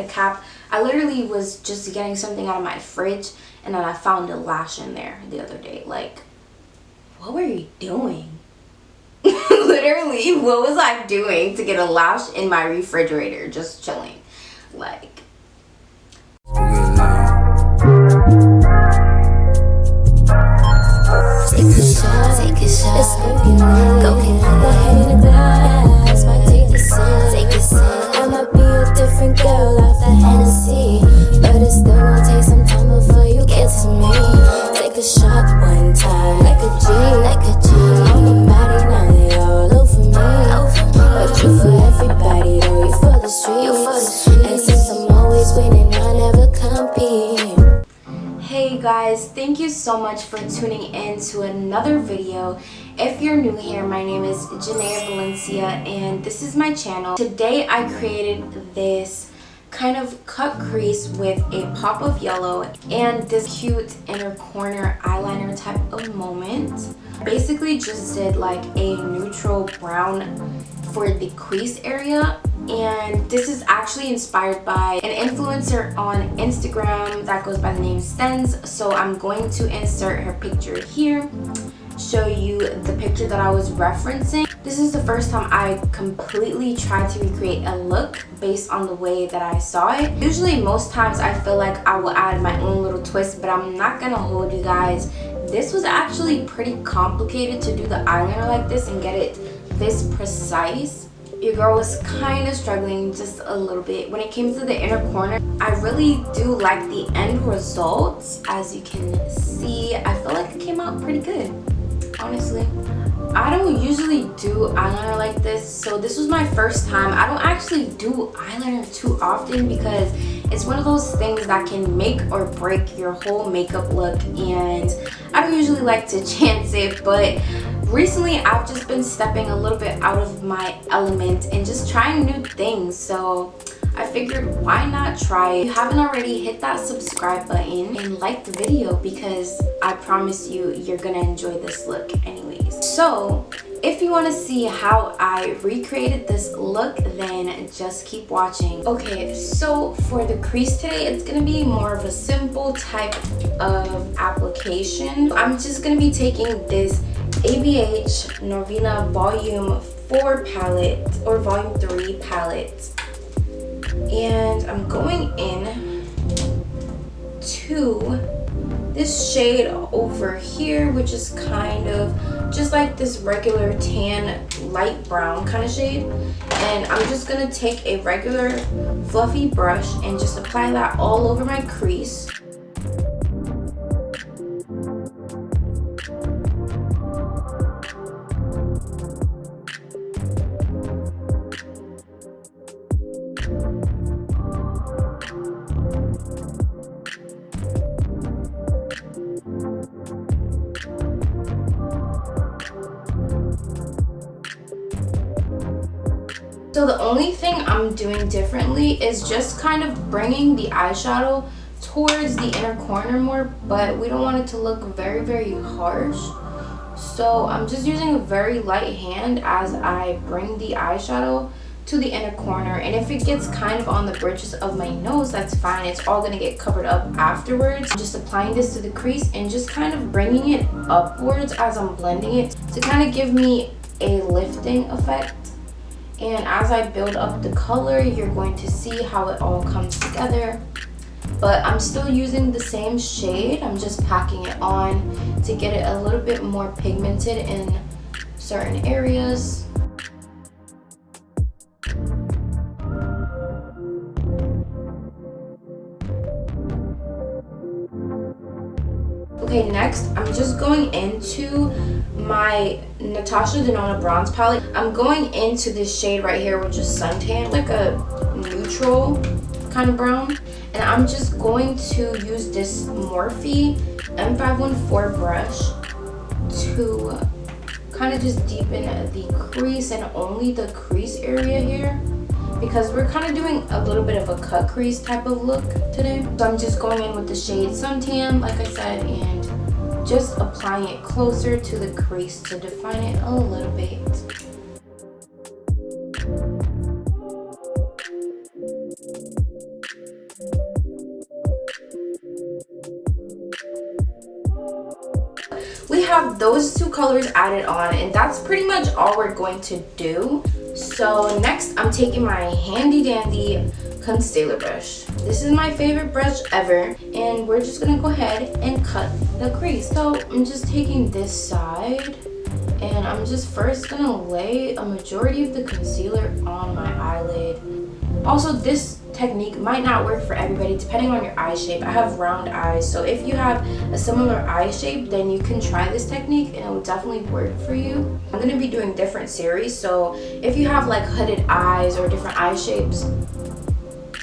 cap. I literally was just getting something out of my fridge and then I found a lash in there the other day. Like, what were you doing? Literally, what was I doing to get a lash in my refrigerator just chilling? Like, take a shot, take a shot. It's open, go ahead, my head in a glass. Might take a sip, take a sip. I might be a different girl off that Hennessy, but it still gon' take some time before you get to me. Take a shot one time, like a G, like a G. On the body, now they all over me, but you for everybody, though you for the streets. And since I'm always winning, I never compete. hey guys, thank you so much for tuning in to another video. If you're new here, my name is Janaea Valencia and this is my channel. Today I created this kind of cut crease with a pop of yellow and this cute inner corner eyeliner type of moment. Basically just did like a neutral brown for the crease area, and this is actually inspired by an influencer on Instagram that goes by the name Stens. So I'm going to insert her picture here, show you the picture that I was referencing. This is the first time I completely tried to recreate a look based on the way that I saw it. Usually most times I feel like I will add my own little twist, but I'm not gonna hold you guys. This was actually pretty complicated to do the eyeliner like this and get it this precise. Your girl was kind of struggling just a little bit when it came to the inner corner. I really do like the end results. As you can see, I feel like it came out pretty good, honestly. I don't usually do eyeliner like this, so this was my first time. I don't actually do eyeliner too often because it's one of those things that can make or break your whole makeup look, and I don't usually like to chance it, but recently I've just been stepping a little bit out of my element and just trying new things, so I figured why not try it. If you haven't already, hit that subscribe button and like the video because I promise you, you're gonna enjoy this look anyways. So if you want to see how I recreated this look, then just keep watching. Okay, so for the crease today, it's gonna be more of a simple type of application. I'm just gonna be taking this ABH Norvina Volume 4 palette or Volume 3 palette, and I'm going in to this shade over here, which is kind of just like this regular tan light brown kind of shade, and I'm just gonna take a regular fluffy brush and just apply that all over my crease. So the only thing I'm doing differently is just kind of bringing the eyeshadow towards the inner corner more, but we don't want it to look very, very harsh. So I'm just using a very light hand as I bring the eyeshadow to the inner corner, and if it gets kind of on the bridges of my nose, that's fine. It's all gonna get covered up afterwards. Just applying this to the crease and just kind of bringing it upwards as I'm blending it to kind of give me a lifting effect. And as I build up the color, you're going to see how it all comes together. But I'm still using the same shade. I'm just packing it on to get it a little bit more pigmented in certain areas. Okay, next I'm just going into my Natasha Denona bronze palette. I'm going into this shade right here, which is suntan, like a neutral kind of brown, and I'm just going to use this Morphe M514 brush to kind of just deepen the crease and only the crease area here, because we're kind of doing a little bit of a cut crease type of look today. So I'm just going in with the shade suntan, like I said, and just applying it closer to the crease to define it a little bit. have those two colors added on, and that's pretty much all we're going to do. So next, I'm taking my handy dandy concealer brush. This is my favorite brush ever, and we're just gonna go ahead and cut the crease. So I'm just taking this side, and I'm just first gonna lay a majority of the concealer on my eyelid. Also, this technique might not work for everybody depending on your eye shape. I have round eyes, so if you have a similar eye shape, then you can try this technique and it will definitely work for you. I'm going to be doing different series, so if you have like hooded eyes or different eye shapes,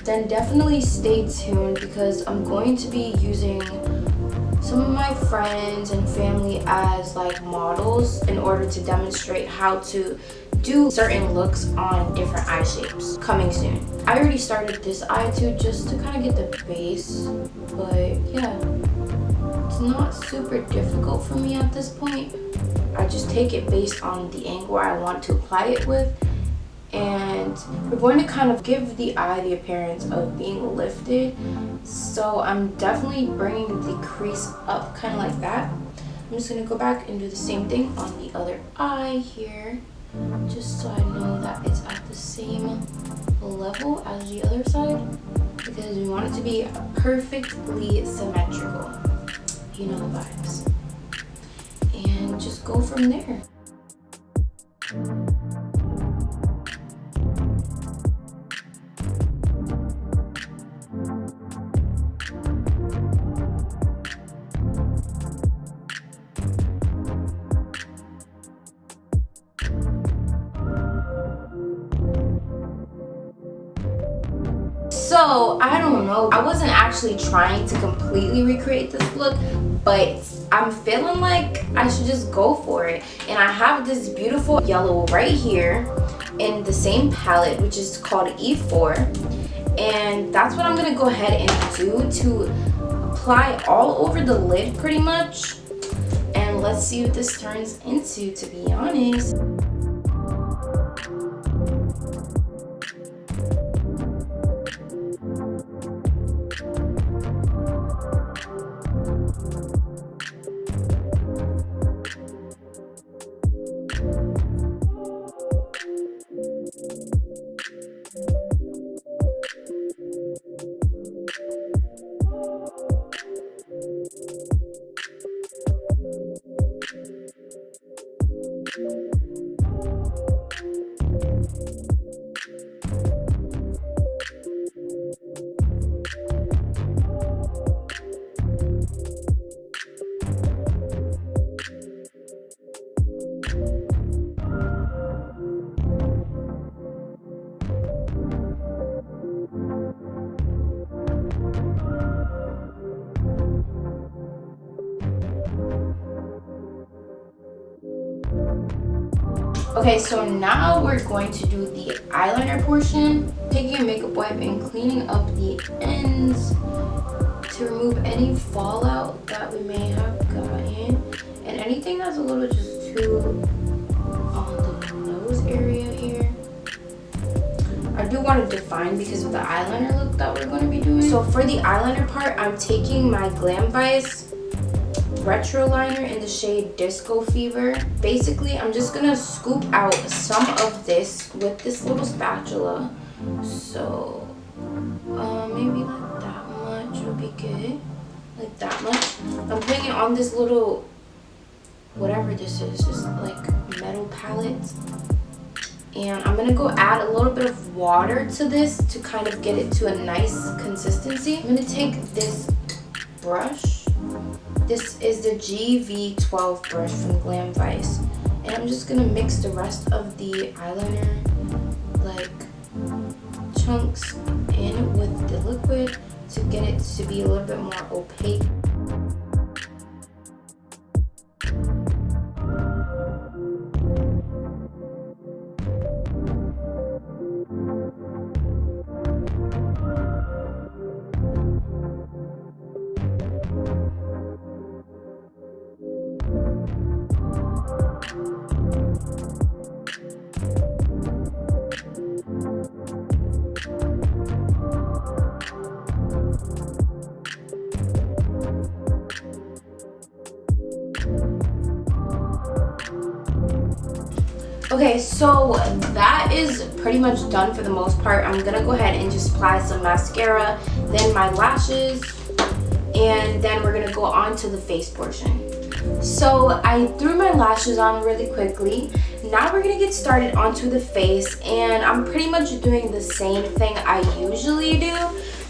then definitely stay tuned, because I'm going to be using some of my friends and family as like models in order to demonstrate how to do certain looks on different eye shapes coming soon. I already started this eye too, just to kind of get the base, but yeah, it's not super difficult for me at this point. I just take it based on the angle I want to apply it with, and we're going to kind of give the eye the appearance of being lifted. So I'm definitely bringing the crease up kind of like that. I'm just going to go back and do the same thing on the other eye here, just so I know that it's at the same level as the other side, because we want it to be perfectly symmetrical. You know the vibes. And just go from there. So I don't know, I wasn't actually trying to completely recreate this look, but I'm feeling like I should just go for it. And I have this beautiful yellow right here in the same palette, which is called E4, and that's what I'm gonna go ahead and do to apply all over the lid pretty much. And let's see what this turns into, to be honest. Okay, so now we're going to do the eyeliner portion, taking a makeup wipe and cleaning up the ends to remove any fallout that we may have gotten, and anything that's a little just too on the nose area here. I do want to define because of the eyeliner look that we're going to be doing. So for the eyeliner part, I'm taking my Glam Vice retro liner in the shade Disco Fever. Basically, I'm just gonna scoop out some of this with this little spatula. So maybe like that much would be good. Like that much. I'm putting it on this little, whatever this is, just like metal palette. And I'm gonna go add a little bit of water to this to kind of get it to a nice consistency. I'm gonna take this brush. This is the GV12 brush from Glam Vice, and I'm just gonna mix the rest of the eyeliner like chunks in with the liquid to get it to be a little bit more opaque. Okay, so that is pretty much done for the most part. I'm gonna go ahead and just apply some mascara, then my lashes, and then we're gonna go on to the face portion. So I threw my lashes on really quickly. Now we're gonna get started onto the face, and I'm pretty much doing the same thing I usually do.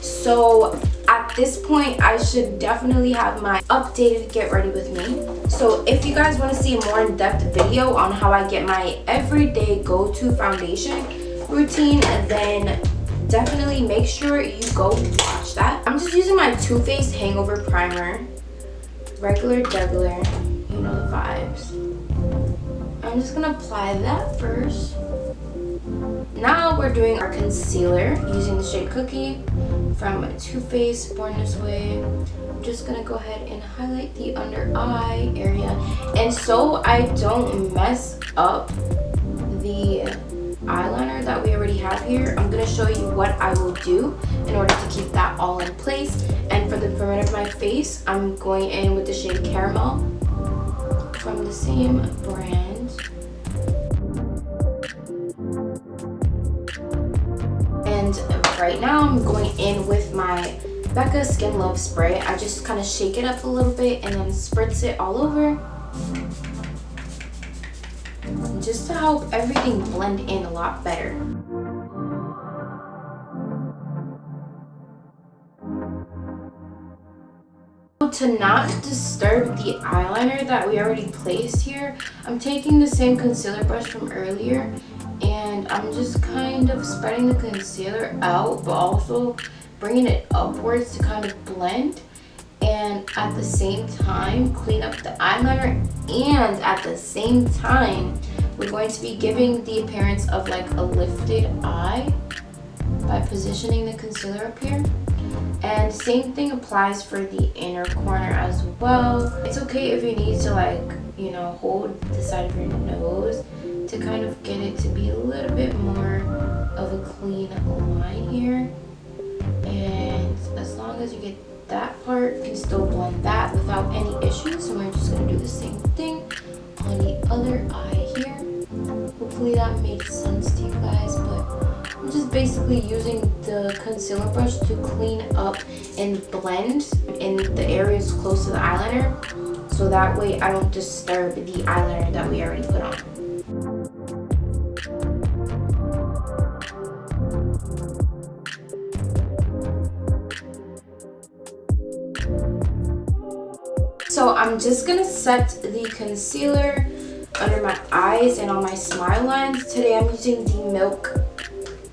So at this point, I should definitely have my updated Get Ready With Me. So if you guys want to see a more in-depth video on how I get my everyday go-to foundation routine, then definitely make sure you go watch that. I'm just using my Too Faced Hangover Primer. Regular degular, you know the vibes. I'm just gonna apply that first. Now we're doing our concealer using the shade Cookie from Too Faced Born This Way. I'm just gonna go ahead and highlight the under eye area, and so I don't mess up the eyeliner that we already have here, I'm gonna show you what I will do in order to keep that all in place. And for the perimeter of my face, I'm going in with the shade Caramel from the same brand. And right now I'm going in with my Becca Skin Love Spray. I just kind of shake it up a little bit and then spritz it all over, just to help everything blend in a lot better. To not disturb the eyeliner that we already placed here, I'm taking the same concealer brush from earlier, and I'm just kind of spreading the concealer out, but also bringing it upwards to kind of blend, and at the same time clean up the eyeliner, and at the same time we're going to be giving the appearance of like a lifted eye by positioning the concealer up here. And same thing applies for the inner corner as well. It's okay if you need to, like, you know, hold the side of your nose to kind of get it to be a little bit more of a clean line here. And as long as you get that part, you can still blend that without any issues. So we're just gonna do the same thing on the other eye here. Hopefully that made sense to you guys, but I'm just basically using the concealer brush to clean up and blend in the areas close to the eyeliner, so that way I don't disturb the eyeliner that we already put on. So I'm just gonna set the concealer under my eyes and on my smile lines. Today I'm using the Milk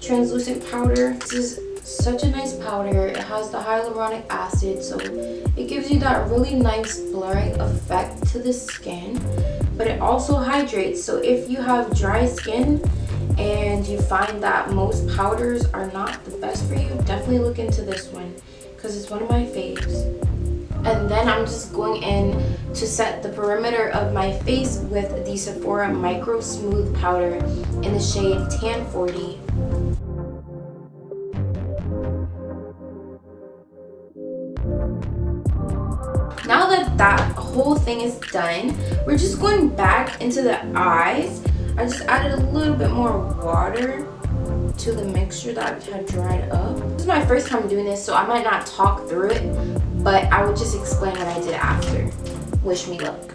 translucent powder. This is such a nice powder. It has the hyaluronic acid, so it gives you that really nice blurring effect to the skin, but it also hydrates. So if you have dry skin and you find that most powders are not the best for you, definitely look into this one because it's one of my faves. And then I'm just going in to set the perimeter of my face with the Sephora Microsmooth powder in the shade Tan 40. Now that that whole thing is done, we're just going back into the eyes. I just added a little bit more water to the mixture that had dried up. This is my first time doing this, so I might not talk through it, but I will just explain what I did after. Wish me luck.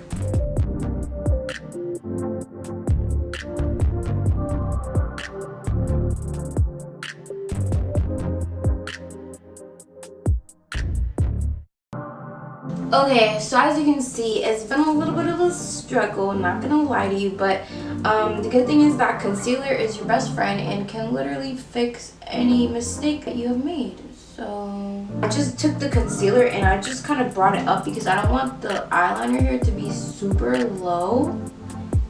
Okay, so as you can see, it's been a little bit of a struggle, not gonna lie to you, but the good thing is that concealer is your best friend and can literally fix any mistake that you have made. So I just took the concealer and I just kind of brought it up because I don't want the eyeliner here to be super low.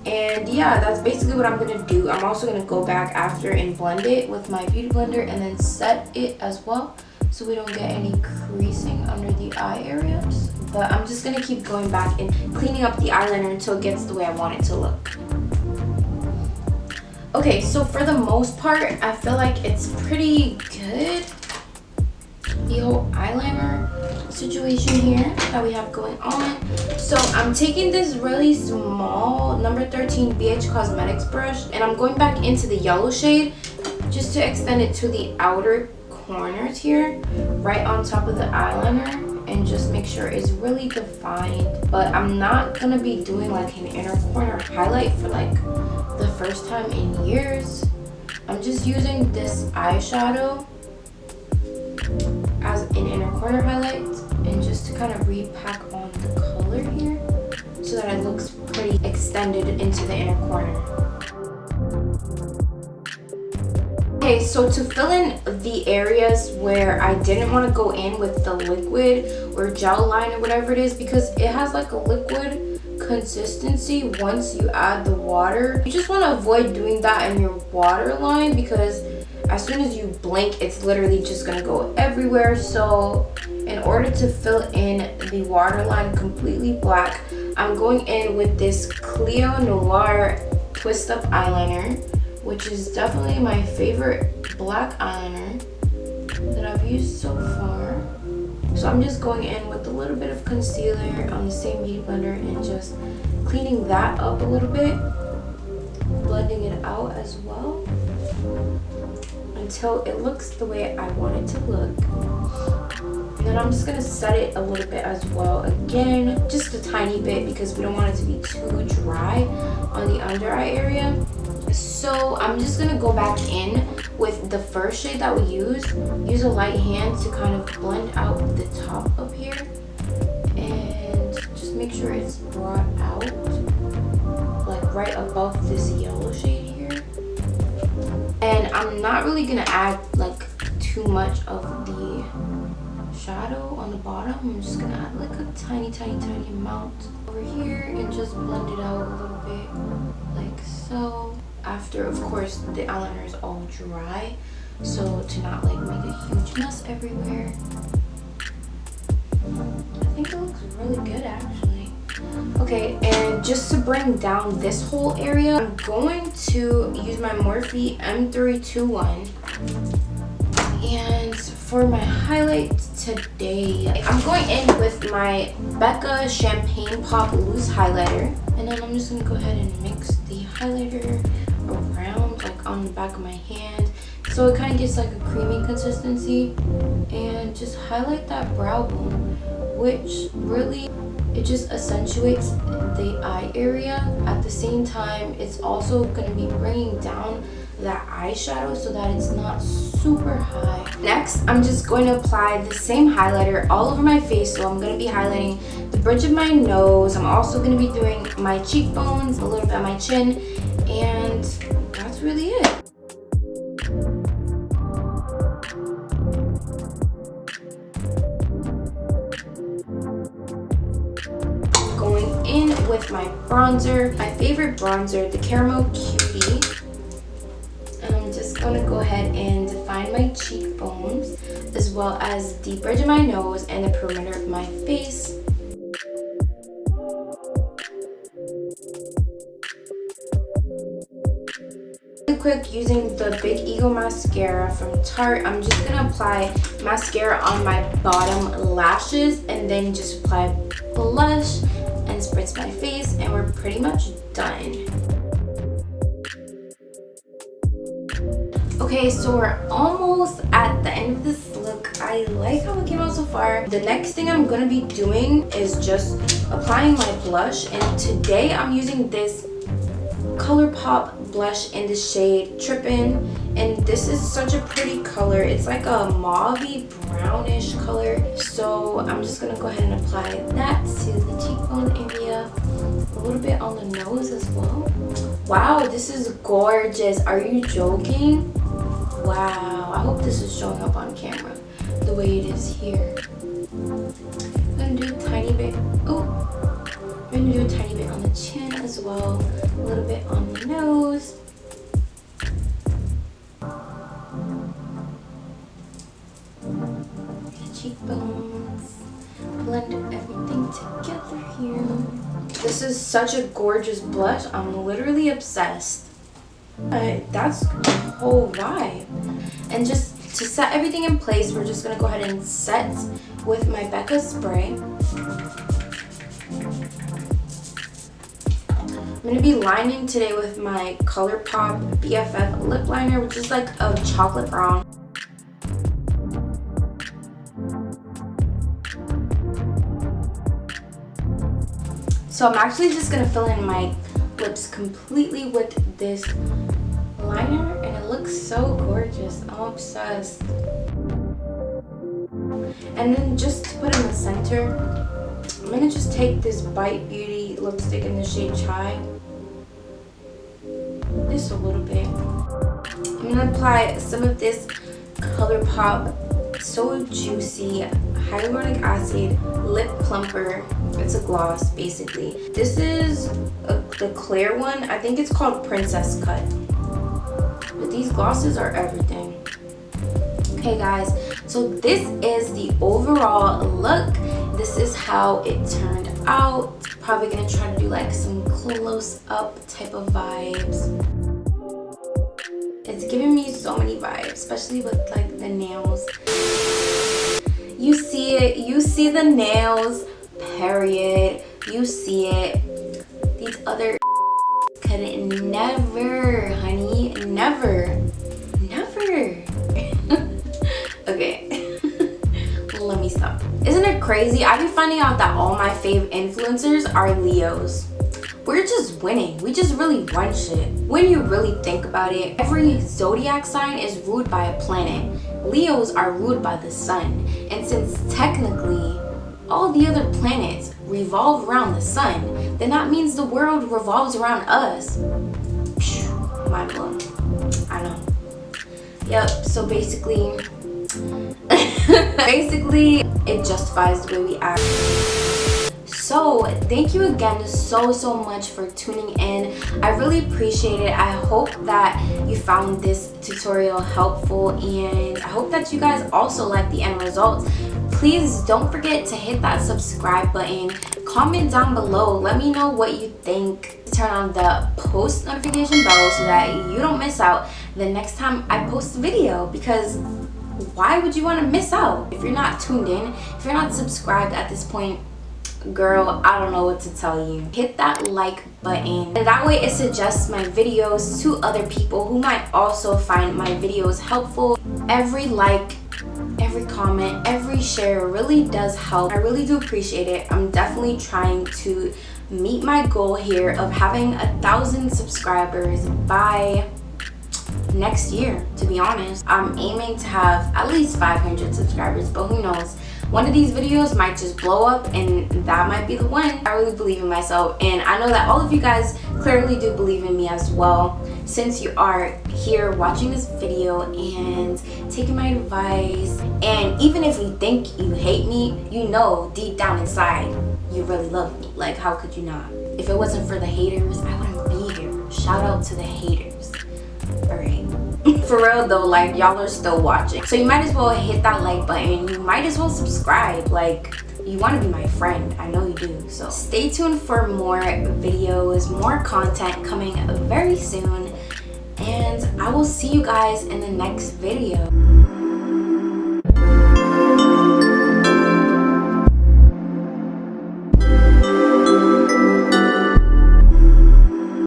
And yeah, that's basically what I'm gonna do. I'm also gonna go back after and blend it with my beauty blender and then set it as well, so we don't get any creasing under the eye areas. But I'm just gonna keep going back and cleaning up the eyeliner until it gets the way I want it to look. Okay, so for the most part, I feel like it's pretty good, the whole eyeliner. situation here that we have going on. So I'm taking this really small number 13 BH Cosmetics brush, and I'm going back into the yellow shade just to extend it to the outer corners here, right on top of the eyeliner, and just make sure it's really defined. But I'm not gonna be doing like an inner corner highlight for like the first time in years. I'm just using this eyeshadow as an inner corner highlight, and just to kind of repack on the color here so that it looks pretty extended into the inner corner. Okay, so to fill in the areas where I didn't want to go in with the liquid or gel line or whatever it is, because it has like a liquid consistency once you add the water. You just want to avoid doing that in your waterline, because as soon as you blink, it's literally just gonna go everywhere. So in order to fill in the waterline completely black, I'm going in with this Cleo Noir twist up eyeliner, which is definitely my favorite black eyeliner that I've used so far. So I'm just going in with a little bit of concealer on the same beauty blender and just cleaning that up a little bit, blending it out as well until it looks the way I want it to look. And then I'm just gonna set it a little bit as well, again just a tiny bit, because we don't want it to be too dry on the under eye area. So I'm just gonna go back in with the first shade that we use a light hand to kind of blend out the top up here and just make sure it's brought out like right above this yellow shade here. And I'm not really gonna add like too much of the shadow on the bottom. I'm just gonna add like a tiny amount over here and just blend it out a little bit like so. After, of course, the eyeliner is all dry, so to not like make a huge mess everywhere. I think it looks really good actually. Okay, and just to bring down this whole area, I'm going to use my Morphe M321. And for my highlight today, I'm going in with my Becca Champagne Pop Loose Highlighter. And then I'm just going to go ahead and mix the highlighter around like on the back of my hand so it kind of gets like a creamy consistency, and just highlight that brow bone, which really it just accentuates the eye area. At the same time, it's also going to be bringing down that eyeshadow so that it's not super high. Next, I'm just going to apply the same highlighter all over my face. So I'm going to be highlighting the bridge of my nose. I'm also going to be doing my cheekbones, a little bit on my chin, and that's really it. Going in with my bronzer, my favorite bronzer, the Caramel Cutie. And I'm just going to go ahead and define my cheekbones as well as the bridge of my nose and the perimeter of my face. Quick, using the Big Ego Mascara from Tarte, I'm just gonna apply mascara on my bottom lashes and then just apply blush and spritz my face, and we're pretty much done. Okay, so we're almost at the end of this look. I like how it came out so far. The next thing I'm gonna be doing is just applying my blush, and today I'm using this Colourpop blush in the shade Trippin, and this is such a pretty color. It's like a mauvey brownish color, so I'm just gonna go ahead and apply that to the cheekbone area, a little bit on the nose as well. Wow, this is gorgeous. Are you joking? Wow, I hope this is showing up on camera the way it is here. I'm gonna do a tiny bit. Oh, I'm gonna do a tiny bit on the chin as well, a little bit on the nose. The cheekbones. Blend everything together here. This is such a gorgeous blush. I'm literally obsessed. That's the whole vibe. And just To set everything in place, we're just gonna go ahead and set with my Becca spray. I'm gonna be lining today with my Colourpop BFF lip liner, which is like a chocolate brown. So I'm actually just gonna fill in my lips completely with this liner, and it looks so gorgeous. I'm obsessed. And then just to put in the center, I'm gonna just take this Bite Beauty lipstick in the shade Chai. Just a little bit. I'm gonna apply some of this Colourpop So Juicy Hyaluronic Acid Lip Plumper. It's a gloss, basically. This is the clear one. I think it's called Princess Cut. But these glosses are everything. Okay, guys. So this is the overall look. This is how it turned out. Probably gonna try to do like some close-up type of vibes. It's giving me so many vibes, especially with like the nails. You see it. You see the nails. Period. You see it. These other couldn't never, honey. Never. Okay. Let me stop. Isn't it crazy? I've been finding out that all my fave influencers are Leos. We're just winning. We just really run shit. When you really think about it, every zodiac sign is ruled by a planet. Leos are ruled by the sun. And since technically all the other planets revolve around the sun, then that means the world revolves around us. Mind blown. I know. Yep, so basically it justifies the way we act. So thank you again so much for tuning in. I really appreciate it. I hope that you found this tutorial helpful, and I hope that you guys also like the end result. Please don't forget to hit that subscribe button. Comment down below. Let me know what you think. Turn on the post notification bell so that you don't miss out the next time I post a video, because why would you want to miss out if you're not tuned in, if you're not subscribed at this point? Girl, I don't know what to tell you. Hit that like button, and that way it suggests my videos to other people who might also find my videos helpful. Every like, every comment, every share really does help. I really do appreciate it. I'm definitely trying to meet my goal here of having 1,000 subscribers by next year. To be honest, I'm aiming to have at least 500 subscribers, but who knows? One of these videos might just blow up, and that might be the one. I really believe in myself, and I know that all of you guys clearly do believe in me as well, since you are here watching this video and taking my advice. And even if you think you hate me, you know deep down inside you really love me. Like, how could you not? If it wasn't for the haters, I wouldn't be here. Shout out to the haters. Alright. For real though, like, y'all are still watching, so you might as well hit that like button. You might as well subscribe. Like, you want to be my friend. I know you do. So stay tuned for more videos, more content coming very soon, and I will see you guys in the next video.